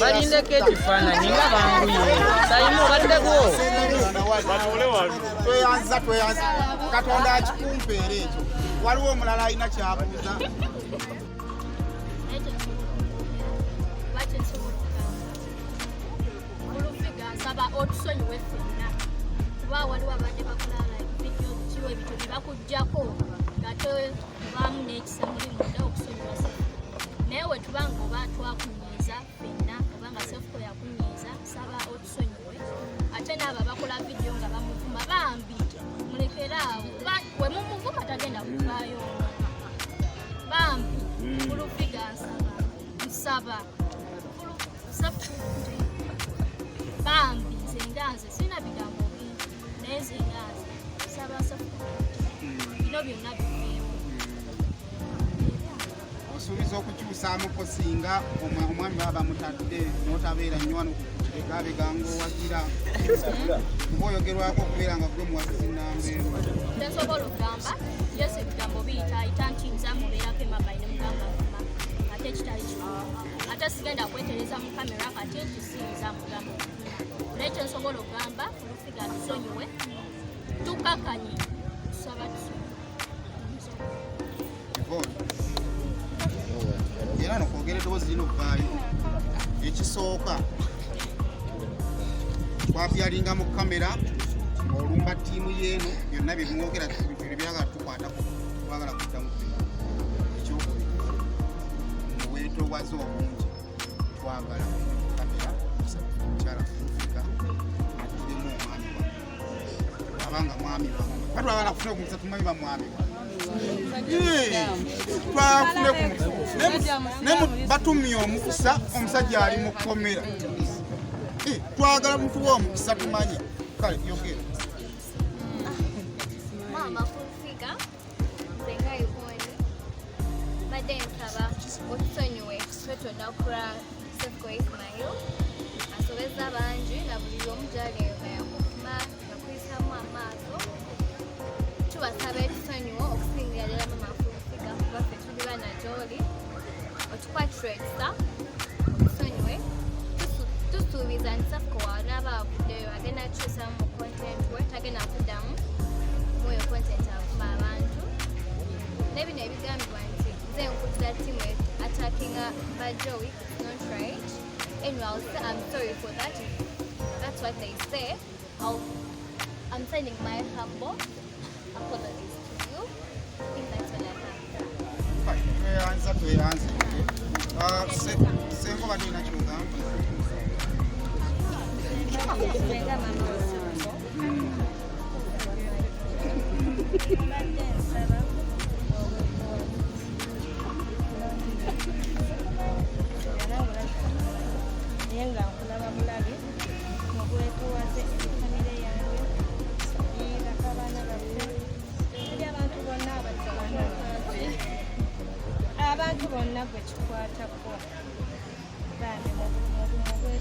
balindeko ekifaananyi nga banguye sayimu baddeko tweyanza katonda akikumpeera ekyo waliwo omulala alina kyabuuza nsaba otusonyiwe ffenna kuba waliwo abadde bakola vidiyo kiwa ebito bye bakuggyako nga tebaamu n'ekisa muli munda okusonyiwa naye we tuba nga oba twakunyiiza ffenna oba nga Cephco yakunyiiza saba otusonyiwe ate n'abo bakola vidiyo nga bamuvuma bambi mulekere awo we mumuvuma tagenda kuvaayo bambi kulufiga nsaba bambi nze nganze sirina bigambo bingi naye nze nganze saba Cephco bino byonna biveewo osuubiza okukyusaamuko singa omwami baba mutadde n'otabeera nnyo wano ekabeganga owagira mba oyogerwako okubeera nga gwe muwagizi nnambeeru tesobola okugamba yesi ebigambo biyitaayita nti nza mubeerako emabayi ne mugamba vuma ate kitali kimu ate sigenda kwetereza mu kamera kati nti siyinza mugamba naye kyensobola okugamba olufiga tusonyiwe tukakanye tusaba tusonyiwe era nokwogera eddoboozi lino okuvaayo ekisooka twapyalinga mu kamera olumba ttiimu yeeno byonna byebimwogera byagala tukwatako twagala kuddamu ekyokubiri muweetoowaze obungi twagala kamera mukyala kufika atulemu omwami wa abanga mwami wa katwagala kufuna okumukisa tumanyi ba mwami wa batumye omukisa omusajja ali mu kkomera twagala mutuwa omukisa tumanye kale yogera mama kufiga nzenga yiboni badde nsaba otusonyiwe twetonna okula Cephco Ismail asobeza bangi na buli omu gyali yakuvuma yakwisamu amaaso tubasaba etusonyiwe okusingira ddala mama kufiga kuba ffe tuli bana gy'oli otukwatiresa otusonyiwe tusuubiza nti Cephco wanaaba avuddeyo agenda kukyusamu mu content we tagenda kuddamu muyo content avuma abantu nebino ebigambibwa nti nze nkutira timu attackinga bajowi not right anyway I'm sorry for that that's what they say I'm sending my humble apologies to you I think that's all I have sengo badina kyogamba yenga okulaba bulabi nobwetoowaze famire yange yirako abaana baffe eri abantu bonna abantu bonna gwe kikwatako bambi mubwetoowaze